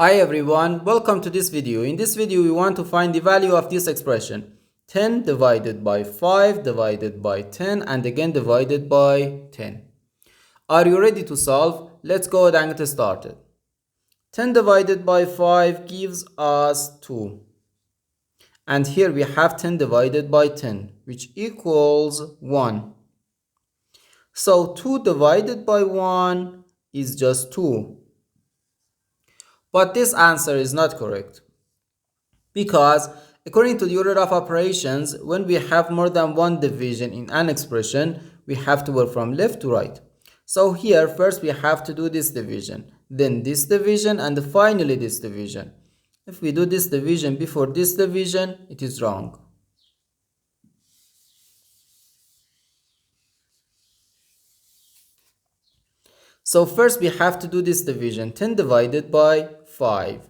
Hi everyone, welcome to this video. In this video we want to find the value of this expression 10 divided by 5 divided by 10 and again divided by 10. Are you ready to solve? Let's go ahead and get started. 10 divided by 5 gives us 2. And here we have 10 divided by 10 which equals 1. So 2 divided by 1 is just 2. But this answer is not correct because according to the order of operations, when we have more than one division in an expression, we have to work from left to right. So here first we have to do this division, then this division, and finally this division. If we do this division before this division, it is wrong. So first we have to do this division, 10 divided by 5,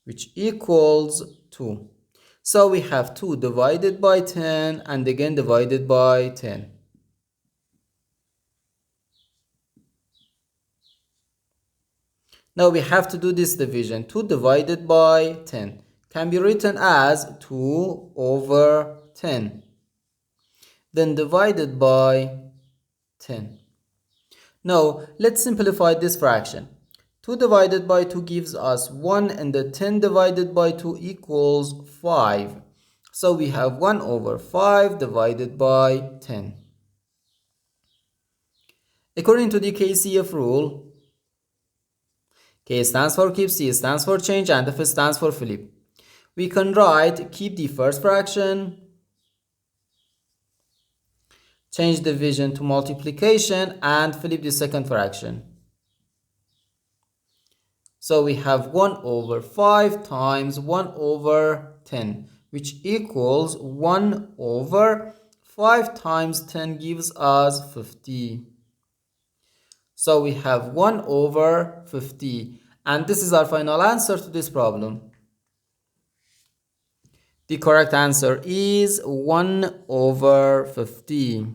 which equals 2. So we have 2 divided by 10 and again divided by 10. Now we have to do this division, 2 divided by 10 can be written as 2 over 10. Then divided by 10. Now, let's simplify this fraction. 2 divided by 2 gives us 1 and the 10 divided by 2 equals 5. So we have 1 over 5 divided by 10. According to the KCF rule, K stands for keep, C stands for change, and F stands for flip. We can write keep the first fraction, change division to multiplication, and flip the second fraction. So we have 1 over 5 times 1 over 10, which equals 1 over 5 times 10 gives us 50. So we have 1 over 50. And this is our final answer to this problem. The correct answer is 1 over 50.